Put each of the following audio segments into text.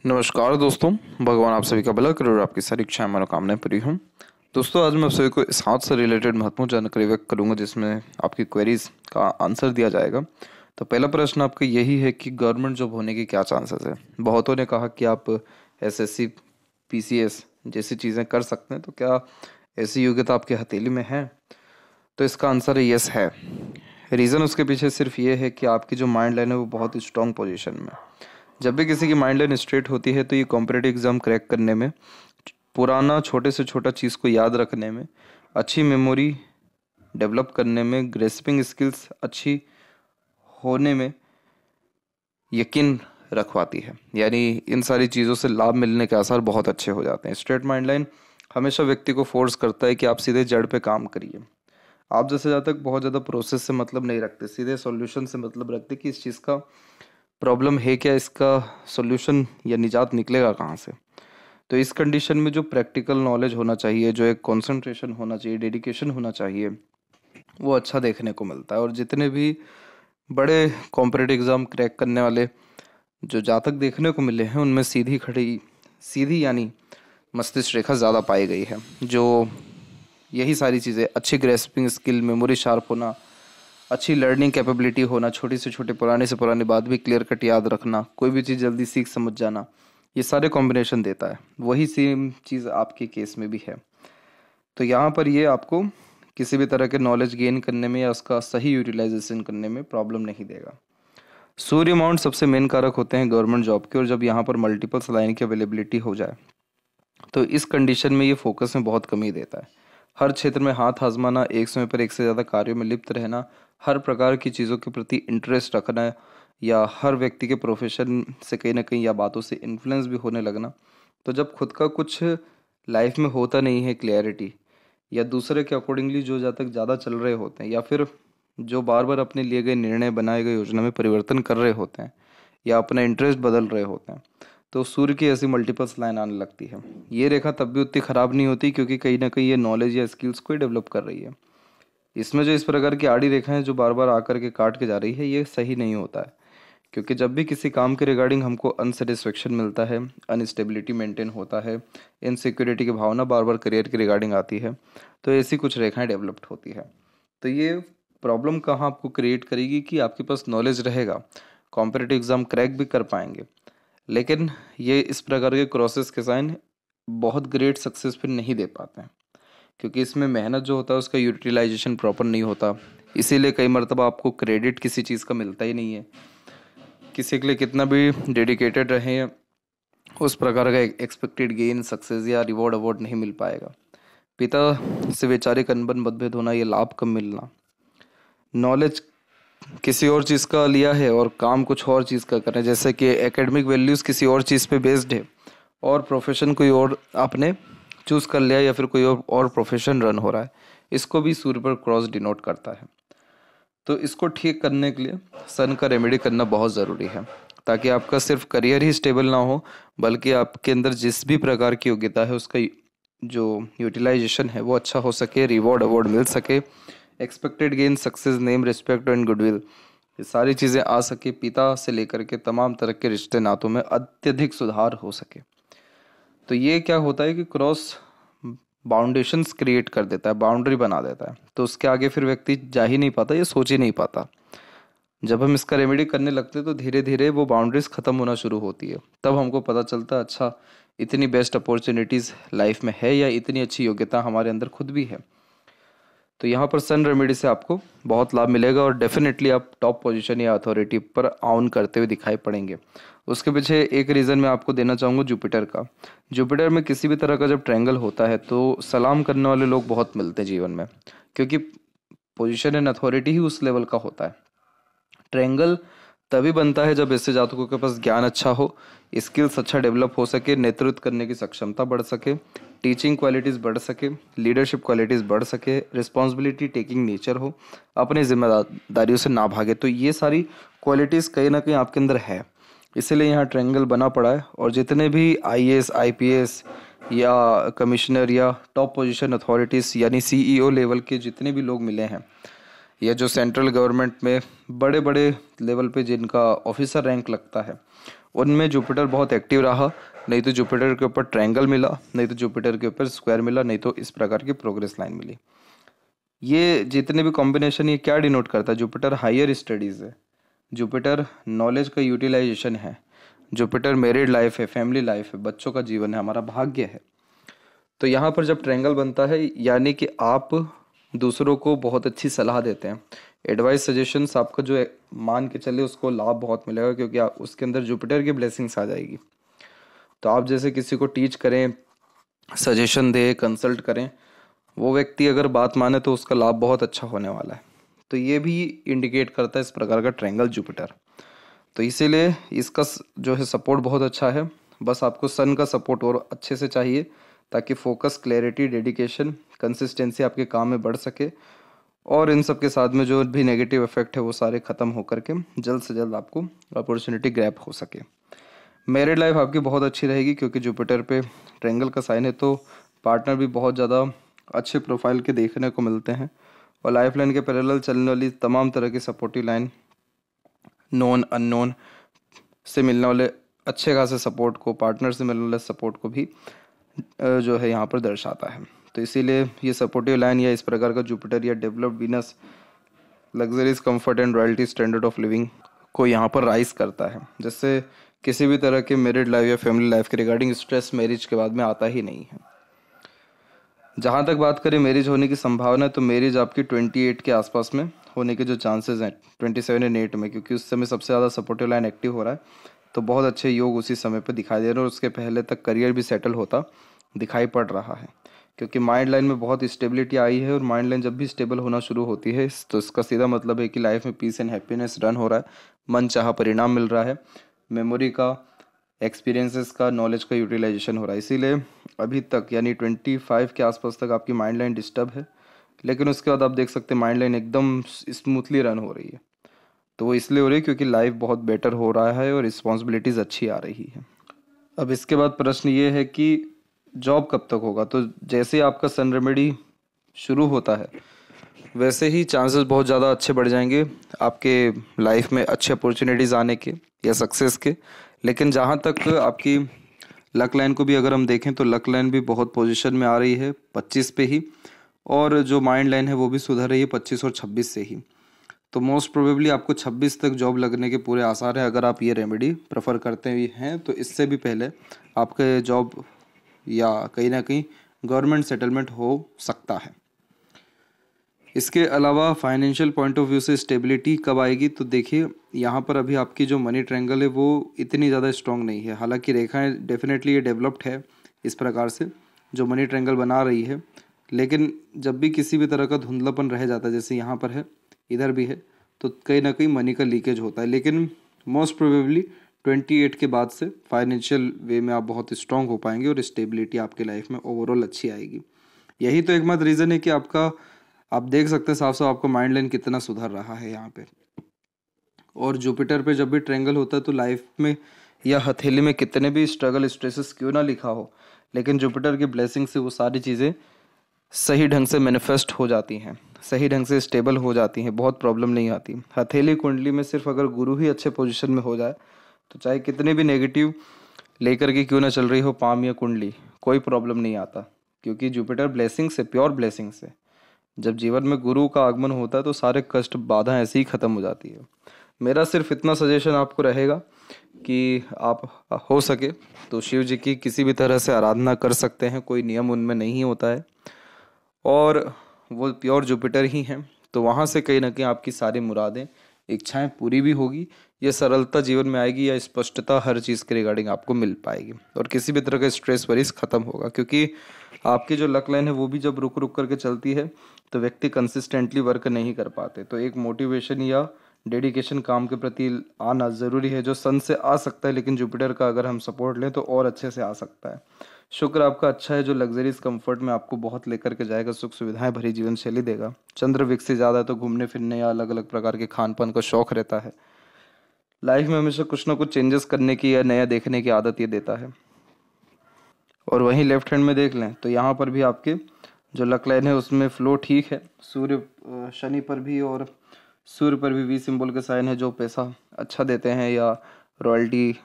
नमस्कार दोस्तों, भगवान आप सभी का भला करे और आपकी सारी इच्छाएं मनोकामनाएं पूरी हों। दोस्तों, आज मैं आप सभी को इस हाथ से रिलेटेड महत्वपूर्ण जानकारी व्यक्त करूंगा जिसमें आपकी क्वेरीज का आंसर दिया जाएगा। तो पहला प्रश्न आपका यही है कि गवर्नमेंट जॉब होने के क्या चांसेस है। बहुतों ने कहा कि आप एसएससी पीसीएस जैसी चीज़ें कर सकते हैं, तो क्या ऐसी योग्यता आपकी हथेली में है? तो इसका आंसर है यस है। रीज़न उसके पीछे सिर्फ ये है कि आपकी जो माइंड लाइन है वो बहुत ही स्ट्रॉन्ग पोजीशन में। जब भी किसी की माइंड लाइन स्ट्रेट होती है तो ये कॉम्पिटिटिव एग्जाम क्रैक करने में, पुराना छोटे से छोटा चीज़ को याद रखने में, अच्छी मेमोरी डेवलप करने में, ग्रेस्पिंग स्किल्स अच्छी होने में यकीन रखवाती है। यानी इन सारी चीज़ों से लाभ मिलने के आसार बहुत अच्छे हो जाते हैं। स्ट्रेट माइंड लाइन हमेशा व्यक्ति को फोर्स करता है कि आप सीधे जड़ पे काम करिए। आप जैसे ज़्यादा तक बहुत ज़्यादा प्रोसेस से मतलब नहीं रखते, सीधे सॉल्यूशन से मतलब रखते कि इस चीज़ का प्रॉब्लम है क्या, इसका सॉल्यूशन या निजात निकलेगा कहाँ से। तो इस कंडीशन में जो प्रैक्टिकल नॉलेज होना चाहिए, जो एक कंसंट्रेशन होना चाहिए, डेडिकेशन होना चाहिए, वो अच्छा देखने को मिलता है। और जितने भी बड़े कॉम्पिटिटिव एग्ज़ाम क्रैक करने वाले जो जातक देखने को मिले हैं, उनमें सीधी यानी मस्तिष्क रेखा ज़्यादा पाई गई है। जो यही सारी चीज़ें, अच्छी ग्रेस्पिंग स्किल, मेमोरी शार्प होना, अच्छी लर्निंग कैपेबिलिटी होना, छोटी से छोटे पुराने से पुरानी बात भी क्लियर कट याद रखना, कोई भी चीज़ जल्दी सीख समझ जाना, ये सारे कॉम्बिनेशन देता है। वही सेम चीज़ आपके केस में भी है। तो यहाँ पर ये आपको किसी भी तरह के नॉलेज गेन करने में या उसका सही यूटिलाइजेशन करने में प्रॉब्लम नहीं देगा। सूर्य माउंट सबसे मेन कारक होते हैं गवर्नमेंट जॉब के, और जब यहाँ पर मल्टीपल लाइन की अवेलेबिलिटी हो जाए तो इस कंडीशन में ये फोकस में बहुत कमी देता है। हर क्षेत्र में हाथ आजमाना, एक समय पर एक से ज़्यादा कार्यों में लिप्त रहना, हर प्रकार की चीज़ों के प्रति इंटरेस्ट रखना, या हर व्यक्ति के प्रोफेशन से कहीं ना कहीं या बातों से इन्फ्लुएंस भी होने लगना। तो जब खुद का कुछ लाइफ में होता नहीं है क्लियरिटी, या दूसरे के अकॉर्डिंगली जो जब तक ज़्यादा चल रहे होते हैं, या फिर जो बार बार अपने लिए गए निर्णय, बनाए गए योजना में परिवर्तन कर रहे होते हैं, या अपना इंटरेस्ट बदल रहे होते हैं, तो सूर्य की ऐसी मल्टीपल्स लाइन आने लगती है। ये रेखा तब भी उतनी ख़राब नहीं होती, क्योंकि कहीं ना कहीं ये नॉलेज या स्किल्स को ही डेवलप कर रही है। इसमें जो इस प्रकार की आड़ी रेखाएं जो बार बार आकर के काट के जा रही है, ये सही नहीं होता है। क्योंकि जब भी किसी काम के रिगार्डिंग हमको अनसेटिस्फेक्शन मिलता है, अनस्टेबिलिटी मेंटेन होता है, इनसिक्योरिटी की भावना बार बार करियर के रिगार्डिंग आती है, तो ऐसी कुछ रेखाएं डेवलप्ड होती है। तो ये प्रॉब्लम कहाँ आपको क्रिएट करेगी कि आपके पास नॉलेज रहेगा, कॉम्पिटिटिव एग्ज़ाम क्रैक भी कर पाएंगे, लेकिन ये इस प्रकार के क्रॉसेस के साइन बहुत ग्रेट सक्सेस फिर नहीं दे पाते हैं, क्योंकि इसमें मेहनत जो होता है उसका यूटिलाइजेशन प्रॉपर नहीं होता। इसीलिए कई मरतबा आपको क्रेडिट किसी चीज़ का मिलता ही नहीं है। किसी के लिए कितना भी डेडिकेटेड रहे, उस प्रकार का एक्सपेक्टेड गेन, सक्सेस या रिवॉर्ड अवार्ड नहीं मिल पाएगा। पिता से वैचारिक अनबन, मतभेद होना, ये लाभ कम मिलना, नॉलेज किसी और चीज़ का लिया है और काम कुछ और चीज़ का करें, जैसे कि एकेडमिक वैल्यूज़ किसी और चीज़ पे बेस्ड है और प्रोफेशन कोई और आपने चूज़ कर लिया, या फिर कोई और प्रोफेशन रन हो रहा है, इसको भी सूर्य पर क्रॉस डिनोट करता है। तो इसको ठीक करने के लिए सन का रेमेडी करना बहुत ज़रूरी है, ताकि आपका सिर्फ करियर ही स्टेबल ना हो, बल्कि आपके अंदर जिस भी प्रकार की योग्यता है उसका जो यूटिलाइजेशन है वो अच्छा हो सके, रिवॉर्ड अवार्ड मिल सके, expected gain, success, name, respect and goodwill, ये सारी चीज़ें आ सके। पिता से लेकर के तमाम तरह के रिश्ते नातों में अत्यधिक सुधार हो सके। तो ये क्या होता है कि क्रॉस बाउंडेशंस क्रिएट कर देता है, बाउंड्री बना देता है, तो उसके आगे फिर व्यक्ति जा ही नहीं पाता, ये सोच ही नहीं पाता। जब हम इसका रेमेडी करने लगते हैं तो धीरे धीरे वो बाउंड्रीज खत्म होना शुरू होती है। तब हमको पता चलता है, अच्छा, इतनी बेस्ट अपॉर्चुनिटीज़ लाइफ में है, या इतनी अच्छी योग्यता हमारे अंदर खुद भी है। तो यहाँ पर सन रेमेडी से आपको बहुत लाभ मिलेगा और डेफिनेटली आप टॉप पोजीशन या अथॉरिटी पर ऑन करते हुए दिखाई पड़ेंगे। उसके पीछे एक रीज़न मैं आपको देना चाहूँगा जुपिटर का। जुपिटर में किसी भी तरह का जब ट्रायंगल होता है तो सलाम करने वाले लोग बहुत मिलते हैं जीवन में, क्योंकि पोजीशन एंड अथॉरिटी ही उस लेवल का होता है। ट्रायंगल तभी बनता है जब ऐसे जातकों के पास ज्ञान अच्छा हो, स्किल्स अच्छा डेवलप हो सके, नेतृत्व करने की सक्षमता बढ़ सके, टीचिंग क्वालिटीज़ बढ़ सके, लीडरशिप क्वालिटीज़ बढ़ सके, रिस्पॉन्सिबिलिटी टेकिंग नेचर हो, अपनी जिम्मेदारियों से ना भागे। तो ये सारी क्वालिटीज़ कहीं ना कहीं आपके अंदर है, इसीलिए यहाँ ट्रायंगल बना पड़ा है। और जितने भी आईएएस, आईपीएस या कमिश्नर या टॉप पोजीशन अथॉरिटीज़ यानी सीईओ लेवल के जितने भी लोग मिले हैं, या जो सेंट्रल गवर्नमेंट में बड़े बड़े लेवल पे जिनका ऑफिसर रैंक लगता है, उनमें जुपिटर बहुत एक्टिव रहा, नहीं तो जुपिटर के ऊपर ट्रायंगल मिला, नहीं तो जुपिटर के ऊपर स्क्वायर मिला, नहीं तो इस प्रकार की प्रोग्रेस लाइन मिली। ये जितने भी कॉम्बिनेशन, ये क्या डिनोट करता है? जुपिटर हायर स्टडीज़ है, जुपिटर नॉलेज का यूटिलाइजेशन है, जुपिटर मैरिड लाइफ है, फैमिली लाइफ है, बच्चों का जीवन है, हमारा भाग्य है। तो यहाँ पर जब ट्रायंगल बनता है यानी कि आप दूसरों को बहुत अच्छी सलाह देते हैं, एडवाइस सजेशंस आपका जो है, मान के चले उसको लाभ बहुत मिलेगा, क्योंकि आप उसके अंदर जुपिटर की ब्लेसिंग्स आ जाएगी। तो आप जैसे किसी को टीच करें, सजेशन दे, कंसल्ट करें, वो व्यक्ति अगर बात माने तो उसका लाभ बहुत अच्छा होने वाला है। तो ये भी इंडिकेट करता है इस प्रकार का ट्रायंगल जुपिटर। तो इसीलिए इसका जो है सपोर्ट बहुत अच्छा है। बस आपको सन का सपोर्ट और अच्छे से चाहिए, ताकि फोकस, क्लैरिटी, डेडिकेशन, कंसिस्टेंसी आपके काम में बढ़ सके, और इन सब के साथ में जो भी नेगेटिव इफेक्ट है वो सारे ख़त्म होकर के जल्द से जल्द आपको अपॉर्चुनिटी ग्रैब हो सके। मैरिड लाइफ आपकी बहुत अच्छी रहेगी, क्योंकि जुपिटर पे ट्रायंगल का साइन है, तो पार्टनर भी बहुत ज़्यादा अच्छे प्रोफाइल के देखने को मिलते हैं, और लाइफ लाइन के पैरेलल चलने वाली तमाम तरह की सपोर्टिव लाइन, नॉन अननोन से मिलने वाले अच्छे खासे सपोर्ट को, पार्टनर से मिलने वाले सपोर्ट को भी जो है यहाँ पर दर्शाता है। तो इसीलिए ये सपोर्टिव लाइन या इस प्रकार का जुपिटर या developed Venus luxuries, comfort and royalty standard of living को यहाँ पर राइज करता है, जिससे किसी भी तरह के मैरिड लाइफ या फैमिली लाइफ के रिगार्डिंग स्ट्रेस मैरिज के बाद में आता ही नहीं है। जहाँ तक बात करें मैरिज होने की संभावना, तो मैरिज आपकी 28 के आसपास में होने के जो चांसेस हैं, 27 एंड 8 में, क्योंकि उस समय सबसे ज़्यादा सपोर्टिव लाइन एक्टिव हो रहा है, तो बहुत अच्छे योग उसी समय पर दिखाई दे रहे हैं, और उसके पहले तक करियर भी सेटल होता दिखाई पड़ रहा है, क्योंकि माइंड लाइन में बहुत स्टेबिलिटी आई है, और माइंड लाइन जब भी स्टेबल होना शुरू होती है तो इसका सीधा मतलब है कि लाइफ में पीस एंड हैप्पीनेस रन हो रहा है, मन चाहा परिणाम मिल रहा है, मेमोरी का, एक्सपीरियंसेस का, नॉलेज का यूटिलाइजेशन हो रहा है। इसीलिए अभी तक यानी 25 के आसपास तक आपकी माइंड लाइन डिस्टर्ब है, लेकिन उसके बाद आप देख सकते हैं माइंड लाइन एकदम स्मूथली रन हो रही है। तो वो इसलिए हो रही है क्योंकि लाइफ बहुत बेटर हो रहा है और रिस्पॉन्सिबिलिटीज़ अच्छी आ रही है। अब इसके बाद प्रश्न ये है कि जॉब कब तक होगा? तो जैसे आपका सन रेमेडी शुरू होता है, वैसे ही चांसेस बहुत ज़्यादा अच्छे बढ़ जाएंगे आपके लाइफ में अच्छे अपॉर्चुनिटीज़ आने के या सक्सेस के। लेकिन जहाँ तक आपकी लक लाइन को भी अगर हम देखें, तो लक लाइन भी बहुत पोजीशन में आ रही है 25 पे ही, और जो माइंड लाइन है वो भी सुधर रही है 25 और 26 से ही। तो मोस्ट प्रोबेबली आपको 26 तक जॉब लगने के पूरे आसार है, अगर आप ये रेमेडी प्रेफर करते हैं। तो इससे भी पहले आपके जॉब या कहीं ना कहीं गवर्नमेंट सेटलमेंट हो सकता है। इसके अलावा फाइनेंशियल पॉइंट ऑफ व्यू से स्टेबिलिटी कब आएगी? तो देखिए, यहाँ पर अभी आपकी जो मनी ट्रायंगल है वो इतनी ज़्यादा स्ट्रॉन्ग नहीं है। हालांकि रेखाएं डेफिनेटली ये डेवलप्ड है इस प्रकार से जो मनी ट्रायंगल बना रही है, लेकिन जब भी किसी भी तरह का धुंधलापन रह जाता है, जैसे यहाँ पर है, इधर भी है, तो कहीं ना कहीं मनी का लीकेज होता है। लेकिन मोस्ट प्रोबेबली 28 के बाद से फाइनेंशियल वे में आप बहुत स्ट्रांग हो पाएंगे और स्टेबिलिटी आपके लाइफ में ओवरऑल अच्छी आएगी। यही तो एकमात्र रीज़न है कि आपका, आप देख सकते हैं साफ साफ आपका माइंड लाइन कितना सुधर रहा है यहाँ पे। और जुपिटर पे जब भी ट्रायंगल होता है तो लाइफ में या हथेली में कितने भी स्ट्रगल, स्ट्रेसेस क्यों ना लिखा हो, लेकिन जुपिटर की ब्लेसिंग से वो सारी चीज़ें सही ढंग से मैनिफेस्ट हो जाती हैं, सही ढंग से स्टेबल हो जाती हैं, बहुत प्रॉब्लम नहीं आती। हथेली कुंडली में सिर्फ अगर गुरु ही अच्छे पोजीशन में हो जाए, तो चाहे कितने भी नेगेटिव लेकर के क्यों ना चल रही हो पाम या कुंडली, कोई प्रॉब्लम नहीं आता, क्योंकि जुपिटर ब्लेसिंग से, प्योर ब्लेसिंग से जब जीवन में गुरु का आगमन होता है तो सारे कष्ट, बाधा ऐसे ही ख़त्म हो जाती है। मेरा सिर्फ इतना सजेशन आपको रहेगा कि आप हो सके तो शिव जी की किसी भी तरह से आराधना कर सकते हैं, कोई नियम उनमें नहीं होता है, और वो प्योर जुपिटर ही हैं, तो वहाँ से कहीं ना कहीं आपकी सारी मुरादें, इच्छाएं पूरी भी होगी, ये सरलता जीवन में आएगी, या स्पष्टता हर चीज़ के रिगार्डिंग आपको मिल पाएगी, और किसी भी तरह का स्ट्रेस वरीज ख़त्म होगा। क्योंकि आपकी जो लक लाइन है वो भी जब रुक रुक करके चलती है तो व्यक्ति कंसिस्टेंटली वर्क नहीं कर पाते, तो एक मोटिवेशन या डेडिकेशन काम के प्रति आना ज़रूरी है, जो सन से आ सकता है, लेकिन जुपिटर का अगर हम सपोर्ट लें तो और अच्छे से आ सकता है। शुक्र आपका अच्छा है, जो लग्जरीज कंफर्ट में आपको बहुत लेकर के जाएगा, सुख सुविधाएं भरी जीवन शैली देगा। चंद्र विकसित ज़्यादा है तो घूमने फिरने या अलग अलग प्रकार के खान पान का शौक रहता है। लाइफ में हमेशा कुछ ना कुछ चेंजेस करने की या नया देखने की आदत ये देता है। और वहीं लेफ्ट हैंड में देख लें तो यहाँ पर भी आपके जो लक लाइन है उसमें फ्लो ठीक है। सूर्य, शनि पर भी और सूर्य पर भी वी सिंबल के साइन है, जो पैसा अच्छा देते हैं या रॉयल्टी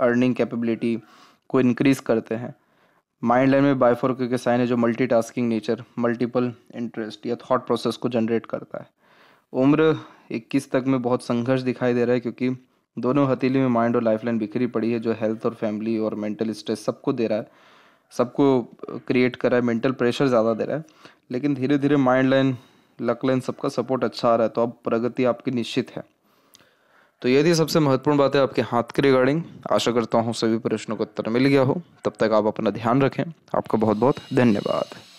अर्निंग कैपेबिलिटी को इंक्रीज करते हैं। माइंड लाइन में बाइफोरके के साइन है जो मल्टीटास्किंग नेचर, मल्टीपल इंटरेस्ट या थॉट प्रोसेस को जनरेट करता है। उम्र 21 तक में बहुत संघर्ष दिखाई दे रहा है, क्योंकि दोनों हथेली में माइंड और लाइफलाइन बिखरी पड़ी है, जो हेल्थ और फैमिली और मेंटल स्ट्रेस सबको दे रहा है, सबको क्रिएट कर रहा है, मेंटल प्रेशर ज़्यादा दे रहा है। लेकिन धीरे धीरे माइंड लाइन, लक लाइन सबका सपोर्ट अच्छा आ रहा है, तो अब प्रगति आपकी निश्चित है। तो ये थी सबसे महत्वपूर्ण बात है आपके हाथ के रिगार्डिंग। आशा करता हूँ सभी प्रश्नों का उत्तर मिल गया हो। तब तक आप अपना ध्यान रखें। आपका बहुत बहुत धन्यवाद।